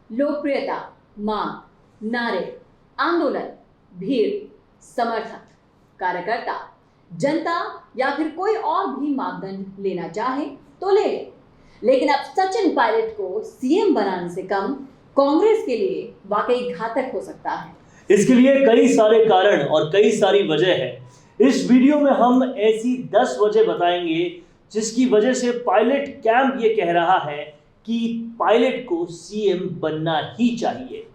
लोकप्रियता, मांग, नारे, आंदोलन, भीड़, समर्थक, कार्यकर्ता, जनता या फिर कोई और भी मापदंड लेना चाहे तो ले ले। लेकिन अब सचिन पायलट को सीएम बनाने से कम कांग्रेस के लिए वाकई घातक हो सकता है। इसके लिए कई सारे कारण और कई सारी वजह है। इस वीडियो में हम ऐसी 10 वजह बताएंगे जिसकी वजह से पायलट कैंप ये कह रहा है कि पायलट को सीएम बनना ही चाहिए।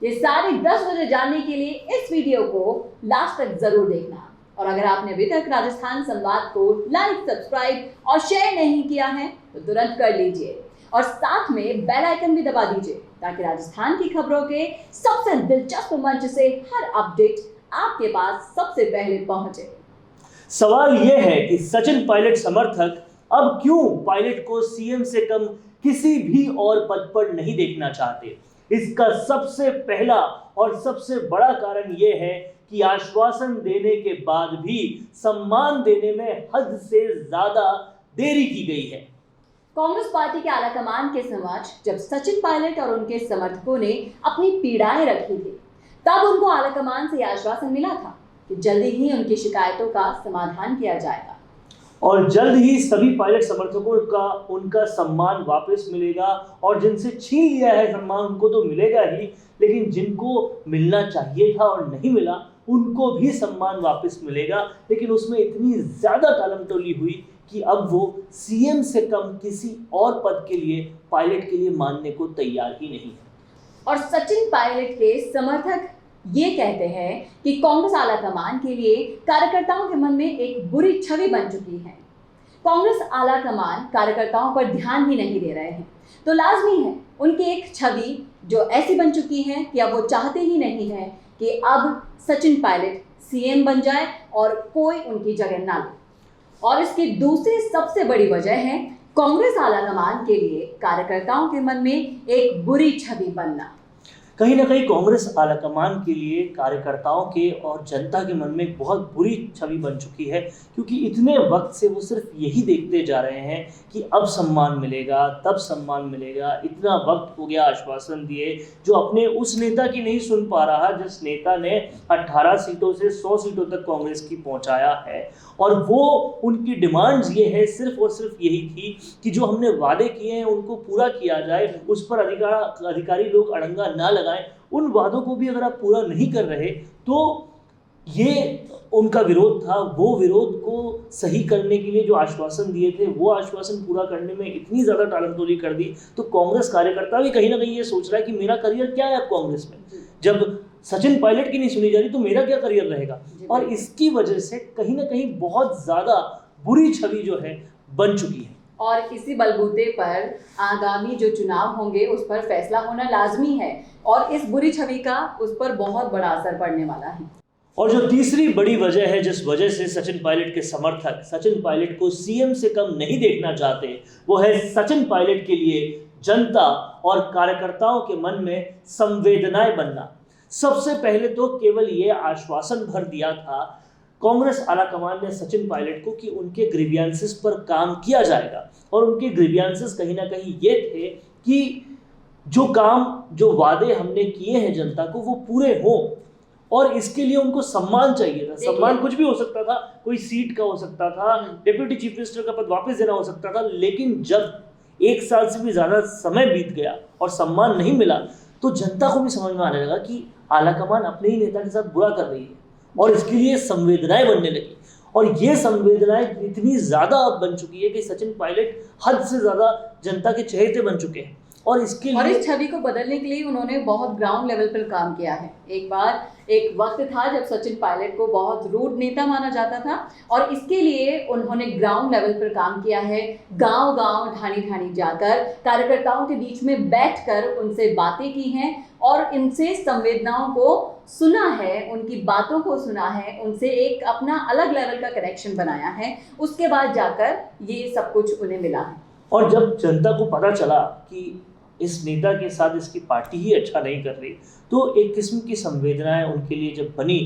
ये सारी 10 वजह जानने के लिए इस वीडियो को लास्ट तक जरूर देखना। और अगर आपने अभी तक राजस्थान संवाद को लाइक, सब्सक्राइब और शेयर नहीं किया है तो तुरंत कर लीजिए और साथ में बेल आइकन भी दबा दीजिए ताकि राजस्थान की खबरों के सबसे दिलचस्प मंच से हर अपडेट आपके पास सबसे पहले पहुंचे। सवाल यह है कि सचिन पायलट समर्थक अब क्यों पायलट को सीएम से कम किसी भी और पद पर नहीं देखना चाहते। इसका सबसे पहला और सबसे बड़ा कारण यह है कि आश्वासन देने के बाद भी सम्मान देने में हद से ज्यादा देरी की गई है। कांग्रेस पार्टी के आलाकमान के समक्ष जब सचिन पायलट और उनके समर्थकों ने अपनी पीड़ाएं रखी थी तब उनको आलाकमान से आश्वासन मिला था कि जल्दी ही उनकी शिकायतों का समाधान किया जाएगा और जल्द ही सभी पायलट समर्थकों का उनका सम्मान वापस मिलेगा और जिनसे छीन लिया है सम्मान उनको तो मिलेगा ही, लेकिन जिनको मिलना चाहिए था और नहीं मिला उनको भी सम्मान वापस मिलेगा। लेकिन उसमें इतनी ज्यादा टालमटोली हुई कि अब वो सीएम से कम किसी और पद के लिए पायलट के लिए मानने को तैयार ही नहीं है। और सचिन पायलट के समर्थक ये कहते हैं कि कांग्रेस आलाकमान के लिए कार्यकर्ताओं के मन में एक बुरी छवि बन चुकी है। कांग्रेस आलाकमान कार्यकर्ताओं पर ध्यान ही नहीं दे रहे हैं तो लाजमी है उनकी एक छवि जो ऐसी बन चुकी है कि अब वो चाहते ही नहीं है कि अब सचिन पायलट सीएम बन जाए और कोई उनकी जगह ना ले। और इसकी दूसरी सबसे बड़ी वजह है कांग्रेस आलाकमान के लिए कार्यकर्ताओं के मन में एक बुरी छवि बनना। कहीं ना कहीं कांग्रेस आलाकमान के लिए कार्यकर्ताओं के और जनता के मन में एक बहुत बुरी छवि बन चुकी है, क्योंकि इतने वक्त से वो सिर्फ यही देखते जा रहे हैं कि अब सम्मान मिलेगा, तब सम्मान मिलेगा। इतना वक्त हो गया आश्वासन दिए जो अपने उस नेता की नहीं सुन पा रहा जिस नेता ने 18 सीटों से 100 सीटों तक कांग्रेस की पहुंचाया है। और वो उनकी डिमांड्स ये है सिर्फ और सिर्फ यही थी कि जो हमने वादे किए हैं उनको पूरा किया जाए, उस पर अधिकारी लोग अड़ंगा ना लगाएं। उन वादों को भी अगर आप पूरा नहीं कर रहे तो ये उनका विरोध था। वो विरोध को सही करने के लिए जो आश्वासन दिए थे वो आश्वासन पूरा करने में इतनी ज्यादा टालमटोली कर दी तो कांग्रेस कार्यकर्ता भी कहीं ना कहीं ये सोच रहा है कि मेरा करियर क्या है अब कांग्रेस में, जब सचिन पायलट की नहीं सुनी जा रही तो मेरा क्या करियर रहेगा। और इसकी वजह से कहीं ना कहीं बहुत ज्यादा बुरी छवि जो है बन चुकी है। और इसी बलबूते पर आगामी जो चुनाव होंगे उस पर फैसला होना लाजमी है और इस बुरी छवि का उस पर बहुत बड़ा असर पड़ने वाला है। और जो तीसरी बड़ी वजह है जिस वजह से सचिन पायलट के समर्थक सचिन पायलट को सीएम से कम नहीं देखना चाहते वो है सचिन पायलट के लिए जनता और कार्यकर्ताओं के मन में संवेदनाएं बनना। सबसे पहले तो केवल ये आश्वासन भर दिया था कांग्रेस आलाकमान ने सचिन पायलट को कि उनके ग्रीवियंसेस पर काम किया जाएगा और उनके ग्रीवियंसेस कहीं ना कहीं ये थे कि जो काम जो वादे हमने किए हैं जनता को वो पूरे हों और इसके लिए उनको सम्मान चाहिए था। सम्मान कुछ भी हो सकता था, कोई सीट का हो सकता था, डिप्यूटी चीफ मिनिस्टर का पद वापस देना हो सकता था, लेकिन जब 1 साल से भी ज्यादा समय बीत गया और सम्मान नहीं मिला तो जनता को भी समझ में आने लगा कि आलाकमान अपने ही नेता के साथ बुरा कर रही है और इसके लिए संवेदनाएं बनने लगी। और ये संवेदनाएं इतनी ज्यादा अब बन चुकी है कि सचिन पायलट हद से ज्यादा जनता के चहेते बन चुके हैं और इसके लिए इस छवि को बदलने के लिए उन्होंने बहुत ग्राउंड लेवल पर काम किया है। एक वक्त था जब सचिन पायलट को बहुत रूड नेता माना जाता था और इसके लिए उन्होंने ग्राउंड लेवल पर काम किया है। गांव-गांव, ढाणी-ढाणी जाकर कार्यकर्ताओं के बीच में बैठकर उनसे बातें की हैं और इनसे संवेदनाओं को सुना है, उनकी बातों को सुना है, उनसे एक अपना अलग लेवल का कनेक्शन बनाया है। उसके बाद जाकर ये सब कुछ उन्हें मिला है। और जब जनता को पता चला कि इस नेता के साथ इसकी पार्टी ही अच्छा नहीं कर रही तो एक किस्म की संवेदनाएं उनके लिए जब बनी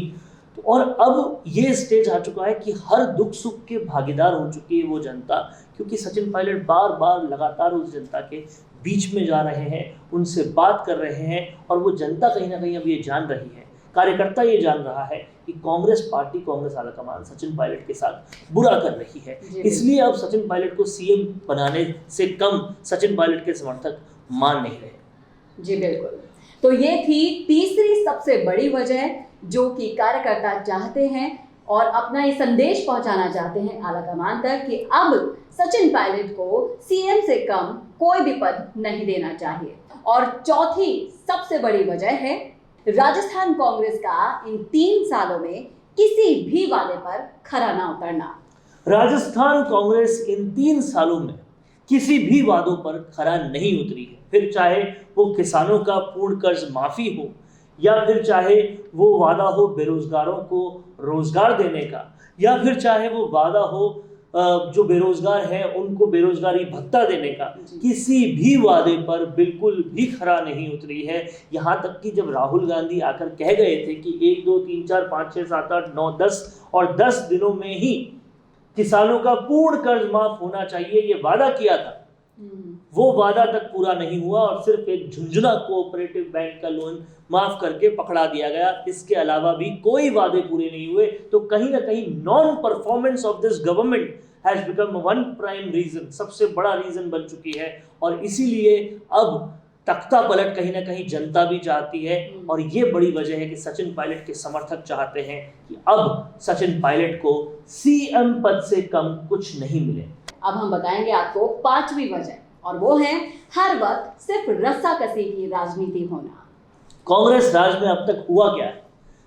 और अब ये स्टेज आ चुका है कि हर दुख सुख के भागीदार हो चुकी है वो जनता, क्योंकि सचिन पायलट बार बार लगातार उस जनता के बीच में जा रहे हैं, उनसे बात कर रहे हैं, और वो जनता कहीं ना कहीं अब ये जान रही है, कार्यकर्ता ये जान रहा है कि कांग्रेस पार्टी, कांग्रेस आलाकमान सचिन पायलट के साथ बुरा कर रही है। इसलिए अब सचिन पायलट को सीएम बनाने से कम सचिन पायलट के समर्थक मान नहीं रहे। जी बिल्कुल। तो ये थी तीसरी सबसे बड़ी वजह जो कि कार्यकर्ता चाहते हैं और अपना ये संदेश पहुंचाना चाहते हैं आलाकमान तक कि अब सचिन पायलट को सीएम से कम कोई भी पद नहीं देना चाहिए। और चौथी सबसे बड़ी वजह है राजस्थान कांग्रेस का इन 3 सालों में किसी भी वादे पर खरा ना उतरना। राजस्थान कांग्रेस इन 3 सालों में किसी भी वादों पर खरा नहीं उतरी है, फिर चाहे वो किसानों का पूर्ण कर्ज माफी हो, या फिर चाहे वो वादा हो बेरोजगारों को रोजगार देने का, या फिर चाहे वो वादा हो जो बेरोजगार हैं उनको बेरोजगारी भत्ता देने का, किसी भी वादे पर बिल्कुल भी खरा नहीं उतरी है। यहाँ तक कि जब राहुल गांधी आकर कह गए थे कि 1 2 3 4 5 6 7 8 9 10 और 10 दिनों में ही किसानों का पूर्ण कर्ज माफ होना चाहिए, ये वादा किया था, वो वादा तक पूरा नहीं हुआ और सिर्फ एक झुंझुना कोऑपरेटिव बैंक का लोन माफ करके पकड़ा दिया गया। इसके अलावा भी कोई वादे पूरे नहीं हुए। तो कहीं ना कहीं non performance of this government has become one prime reason, सबसे बड़ा रीजन बन चुकी है। और इसीलिए अब तख्ता पलट कहीं ना कहीं जनता भी चाहती है, और ये बड़ी वजह है कि सचिन पायलट के समर्थक चाहते हैं कि अब सचिन पायलट को सीएम पद से कम कुछ नहीं मिले। अब हम बताएंगे आपको 5वीं वजह, और वो है हर वक्त सिर्फ रस्साकसी की राजनीति होना। कांग्रेस राज में अब तक हुआ क्या है?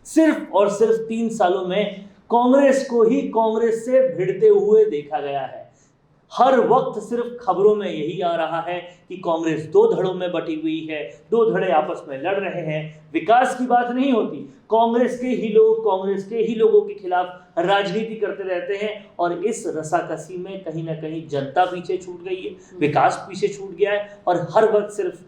सिर्फ और सिर्फ 3 सालों में कांग्रेस को ही कांग्रेस से भिड़ते हुए देखा गया है। हर वक्त सिर्फ खबरों में यही आ रहा है कि कांग्रेस 2 धड़ों में बटी हुई है, 2 धड़े आपस में लड़ रहे हैं, विकास की बात नहीं होती, कांग्रेस के ही लोग कांग्रेस के ही लोगों के खिलाफ राजनीति करते रहते हैं। और इस रसाकसी में कहीं ना कहीं जनता पीछे छूट गई है, विकास पीछे छूट गया है, और हर वक्त सिर्फ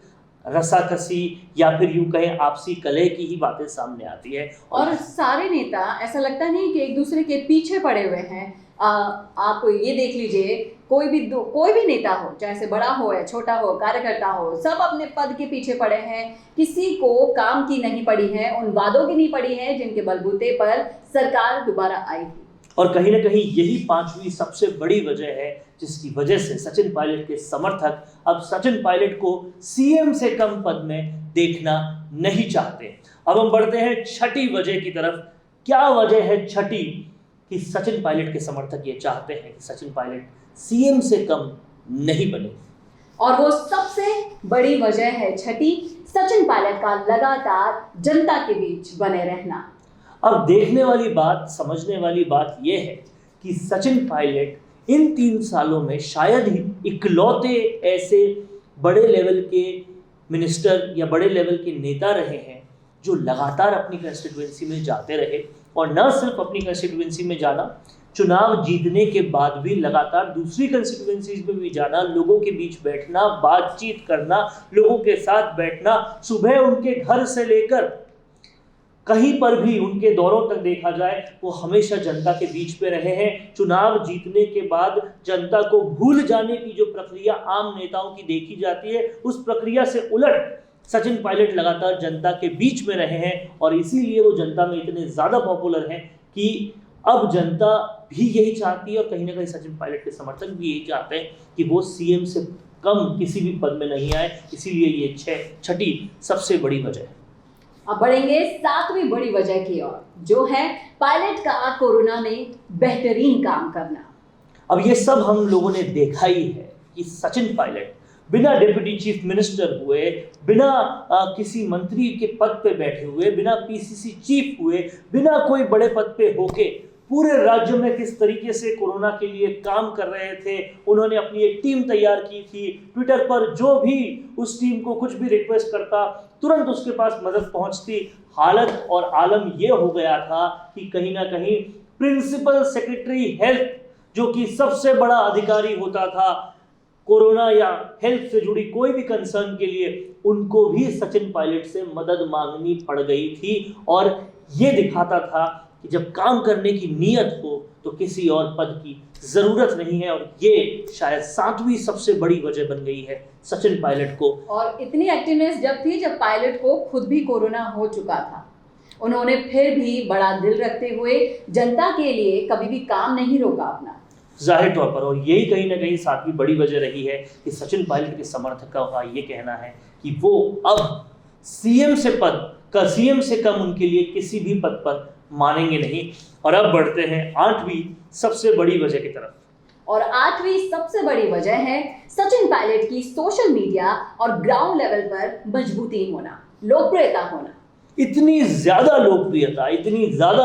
रसाकसी या फिर यूं कहें आपसी कलह की ही बातें सामने आती है। और सारे नेता ऐसा लगता नहीं कि एक दूसरे के पीछे पड़े हुए हैं। आप ये देख लीजिए, कोई भी नेता हो, चाहे से बड़ा हो या छोटा हो, कार्यकर्ता हो, सब अपने पद के पीछे पड़े हैं। किसी को काम की नहीं पड़ी है, उन वादों की नहीं पड़ी है जिनके बलबूते पर सरकार दोबारा आई थी। और कहीं ना कहीं यही 5वीं सबसे बड़ी वजह है जिसकी वजह से सचिन पायलट के समर्थक अब सचिन पायलट को सीएम से कम पद में देखना नहीं चाहते। अब हम बढ़ते हैं 6ठी वजह की तरफ। क्या वजह है 6ठी कि सचिन पायलट के समर्थक ये चाहते हैं कि सचिन पायलट सीएम से कम नहीं बने? और वो सबसे बड़ी वजह है 6ठी, सचिन पायलट का लगातार जनता के बीच बने रहना। अब देखने वाली बात, समझने वाली बात यह है कि सचिन पायलट इन 3 सालों में शायद ही इकलौते ऐसे बड़े लेवल के मिनिस्टर या बड़े लेवल के नेता रहे हैं जो लगातार अपनी कंस्टिट्यूएंसी में जाते रहे, और न सिर्फ अपनी कंस्टिट्यूएंसी में जाना, चुनाव जीतने के बाद भी लगातार दूसरी कंस्टिट्यूएंसीज में भी जाना, लोगों के बीच बैठना, बातचीत करना, लोगों के साथ बैठना, सुबह उनके घर से लेकर कहीं पर भी उनके दौरों तक देखा जाए वो हमेशा जनता के बीच पे रहे हैं। चुनाव जीतने के बाद जनता को भूल जाने की जो प्रक्रिया आम नेताओं की देखी जाती है, उस प्रक्रिया से उलट सचिन पायलट लगातार जनता के बीच में रहे हैं, और इसीलिए वो जनता में इतने ज़्यादा पॉपुलर हैं कि अब जनता भी यही चाहती है, और कहीं ना कहीं सचिन पायलट के समर्थक भी यही चाहते हैं कि वो सीएम से कम किसी भी पद में नहीं आए। इसीलिए ये 6ठी सबसे बड़ी वजह है। अब बढ़ेंगे 7वीं बड़ी वजह की ओर, जो है पायलट का कोरोना में बेहतरीन काम करना। अब ये सब हम लोगों ने देखा ही है कि सचिन पायलट बिना डिप्टी चीफ मिनिस्टर हुए, बिना किसी मंत्री के पद पे बैठे हुए, बिना पीसीसी चीफ हुए, बिना कोई बड़े पद पे होके पूरे राज्य में किस तरीके से कोरोना के लिए काम कर रहे थे। उन्होंने अपनी एक टीम तैयार की थी। ट्विटर पर जो भी उस टीम को कुछ भी रिक्वेस्ट करता, तुरंत उसके पास मदद पहुंचती। हालत और आलम ये हो गया था कि कहीं ना कहीं प्रिंसिपल सेक्रेटरी हेल्थ, जो कि सबसे बड़ा अधिकारी होता था कोरोना या हेल्थ से जुड़ी कोई भी कंसर्न के लिए, उनको भी सचिन पायलट से मदद मांगनी पड़ गई थी। और ये दिखाता था कि जब काम करने की नीयत हो तो किसी और पद की जरूरत नहीं है, और ये शायद 7वीं सबसे बड़ी वजह बन गई है सचिन पायलट को। और इतनी एक्टिवनेस जब थी जब पायलट को खुद भी कोरोना हो चुका था, उन्होंने फिर भी बड़ा दिल रखते हुए जनता के लिए कभी भी काम नहीं रोका अपना, जाहिर तौर पर। और यही कहीं ना कहीं 7वीं बड़ी वजह रही है कि सचिन पायलट के समर्थकों का ये कहना है कि वो अब सीएम से कम उनके लिए किसी भी पद पर मानेंगे नहीं। और अब बढ़ते हैं 8वीं सबसे बड़ी वजह की तरफ। और 8वीं सबसे बड़ी वजह है सचिन पायलट की सोशल मीडिया और ग्राउंड लेवल पर मजबूती होना, लोकप्रियता होना। इतनी ज्यादा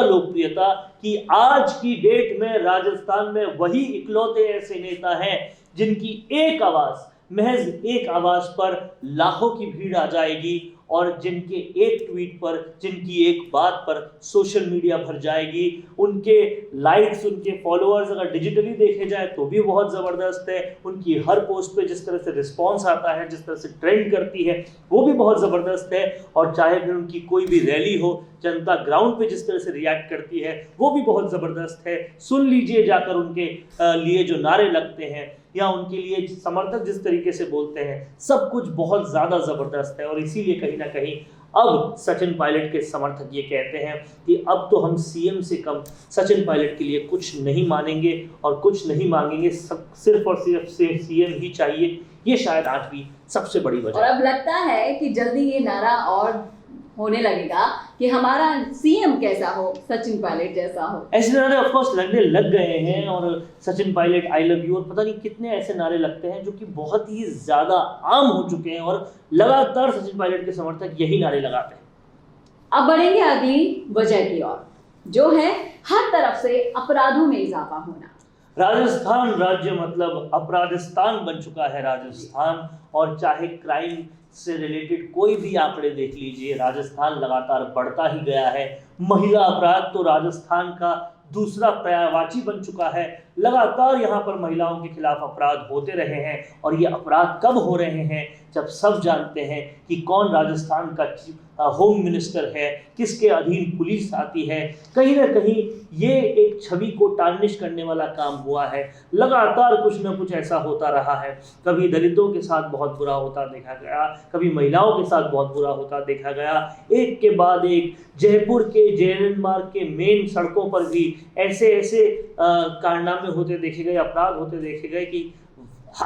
लोकप्रियता कि आज की डेट में राजस्थान में वही इकलौते ऐसे नेता हैं जिनकी महज एक आवाज पर लाखों की भीड़ आ जाएगी, और जिनके एक ट्वीट पर, जिनकी एक बात पर सोशल मीडिया भर जाएगी। उनके लाइक्स, उनके फॉलोअर्स अगर डिजिटली देखे जाए तो भी बहुत ज़बरदस्त है। उनकी हर पोस्ट पे जिस तरह से रिस्पॉन्स आता है, जिस तरह से ट्रेंड करती है, वो भी बहुत ज़बरदस्त है। और चाहे फिर उनकी कोई भी रैली हो, जनता ग्राउंड पे जिस तरह से रिएक्ट करती है वो भी बहुत ज़बरदस्त है। सुन लीजिए जाकर उनके लिए जो नारे लगते हैं या उनके लिए समर्थक जिस तरीके से बोलते हैं, सब कुछ बहुत ज़्यादा ज़बरदस्त है। और इसीलिए कहीं ना कहीं अब सचिन पायलट के समर्थक ये कहते हैं कि अब तो हम सीएम से कम सचिन पायलट के लिए कुछ नहीं मानेंगे और कुछ नहीं मांगेंगे, सिर्फ और सिर्फ सीएम ही चाहिए। ये शायद 8वीं सबसे बड़ी वजह। और अब लगता है कि जल्दी ये नारा और होने लगेगा कि हमारा सीएम कैसा हो, सचिन पायलट जैसा हो। ऐसे नारे ऑफ कोर्स लगने लग गए हैं, और Sachin Pilot I love you और पता नहीं कितने ऐसे नारे लगते हैं जो कि बहुत ही ज्यादा आम हो चुके हैं, और लगातार सचिन पायलट के समर्थक यही नारे लगाते हैं। अब बढ़ेंगे अगली वजह की ओर, जो है हर तरफ से अपराधों में इजाफा होना। राजस्थान राज्य मतलब अपराधिस्तान बन चुका है राजस्थान, और चाहे क्राइम से रिलेटेड कोई भी आंकड़े देख लीजिए, राजस्थान लगातार बढ़ता ही गया है। महिला अपराध तो राजस्थान का दूसरा पर्यायवाची बन चुका है। लगातार यहाँ पर महिलाओं के खिलाफ अपराध होते रहे हैं, और ये अपराध कब हो रहे हैं? जब सब जानते हैं कि कौन राजस्थान का होम मिनिस्टर है, किसके अधीन पुलिस आती है। कहीं ना कहीं ये एक छवि को टार्निश करने वाला काम हुआ है। लगातार कुछ ना कुछ ऐसा होता रहा है। कभी दलितों के साथ बहुत बुरा होता देखा गया, कभी महिलाओं के साथ बहुत बुरा होता देखा गया। एक के बाद एक जयपुर के जेएलएन मार्ग के मेन सड़कों पर भी ऐसे कारनामे होते देखे गए, अपराध होते देखे गए कि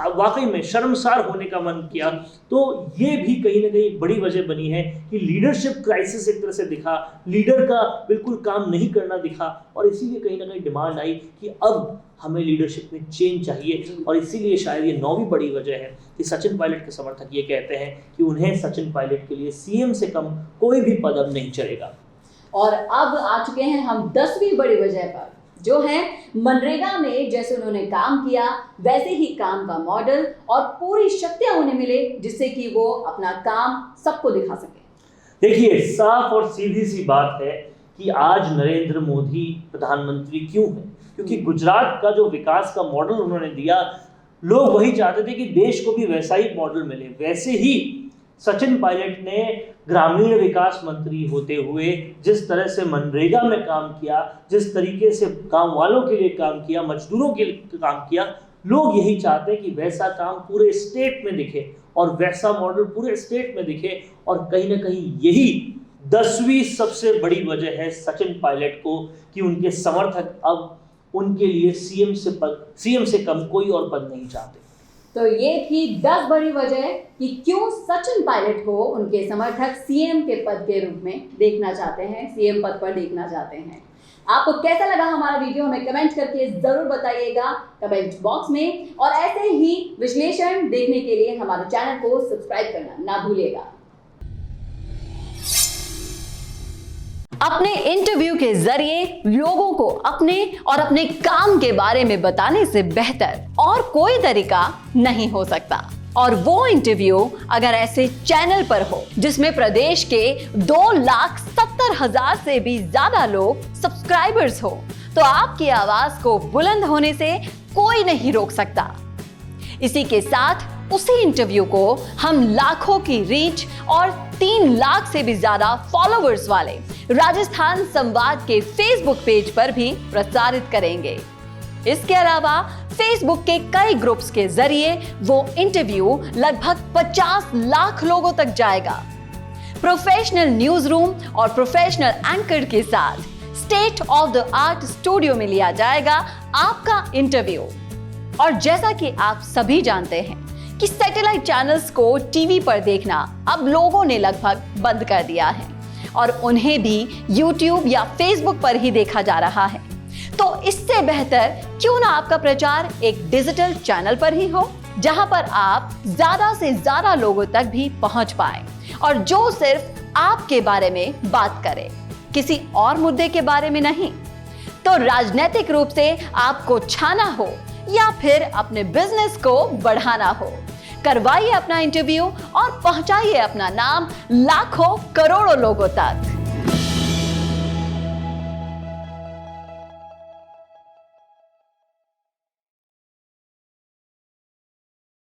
वाकई में शर्मसार होने का मन किया। तो ये भी कहीं ना कहीं बड़ी वजह बनी है कि लीडरशिप क्राइसिस एक तरह से दिखा, लीडर का बिल्कुल काम नहीं करना दिखा, और इसीलिए कहीं ना कहीं डिमांड आई कि अब हमें लीडरशिप में चेंज चाहिए। और इसीलिए शायद ये 9वीं बड़ी वजह है कि सचिन पायलट के समर्थक ये कहते हैं कि उन्हें सचिन पायलट के लिए सीएम से कम कोई भी पद अब नहीं चलेगा। और अब आ चुके हैं हम 10वीं बड़ी वजह पर, जो है मनरेगा में जैसे उन्होंने काम किया वैसे ही काम का मॉडल और पूरी शक्तियां उन्हें मिले, जिससे कि वो अपना काम सबको दिखा सके। देखिए, साफ और सीधी सी बात है कि आज नरेंद्र मोदी प्रधानमंत्री क्यों है? क्योंकि गुजरात का जो विकास का मॉडल उन्होंने दिया, लोग वही चाहते थे कि देश को भी वैसा ही मॉडल मिले। वैसे ही सचिन पायलट ने ग्रामीण विकास मंत्री होते हुए जिस तरह से मनरेगा में काम किया, जिस तरीके से गांव वालों के लिए काम किया, मजदूरों के लिए काम किया, लोग यही चाहते हैं कि वैसा काम पूरे स्टेट में दिखे और वैसा मॉडल पूरे स्टेट में दिखे। और कहीं ना कहीं यही 10वीं सबसे बड़ी वजह है सचिन पायलट को कि उनके समर्थक अब उनके लिए सीएम से कम कोई और पद नहीं चाहते। तो ये थी 10 बड़ी वजह कि क्यों सचिन पायलट को उनके समर्थक सीएम के पद के रूप में देखना चाहते हैं, सीएम पद पर देखना चाहते हैं। आपको कैसा लगा हमारा वीडियो, हमें कमेंट करके जरूर बताइएगा कमेंट बॉक्स में। और ऐसे ही विश्लेषण देखने के लिए हमारे चैनल को सब्सक्राइब करना ना भूलिएगा। अपने इंटरव्यू के जरिए लोगों को अपने और अपने काम के बारे में बताने से बेहतर और कोई तरीका नहीं हो सकता। और वो इंटरव्यू अगर ऐसे चैनल पर हो जिसमें प्रदेश के 2,70,000 से भी ज्यादा लोग सब्सक्राइबर्स हो, तो आपकी आवाज को बुलंद होने से कोई नहीं रोक सकता। इसी के साथ उसी इंटरव्यू को हम लाखों की रीच और 3 लाख से भी ज्यादा फॉलोअर्स वाले राजस्थान संवाद के फेसबुक पेज पर भी प्रसारित करेंगे। इसके अलावा फेसबुक के कई ग्रुप्स के जरिए वो इंटरव्यू लगभग 50 लाख लोगों तक जाएगा। प्रोफेशनल न्यूज रूम और प्रोफेशनल एंकर के साथ state of the art studio में लिया जाएगा आपका इंटरव्यू। और जैसा कि आप सभी जानते हैं कि सैटेलाइट चैनल्स को टीवी पर देखना अब लोगों ने लगभग बंद कर दिया है और उन्हें भी YouTube या Facebook पर ही देखा जा रहा है। तो इससे बेहतर क्यों ना आपका प्रचार एक डिजिटल चैनल पर ही हो, जहां पर आप ज्यादा से ज्यादा लोगों तक भी पहुंच पाए और जो सिर्फ आपके बारे में बात करे, किसी और मुद्दे के बारे में नहीं। तो राजनीतिक रूप से आपको छाना हो या फिर अपने बिजनेस को बढ़ाना हो, करवाइए अपना इंटरव्यू और पहुंचाइए अपना नाम लाखों करोड़ों लोगों तक।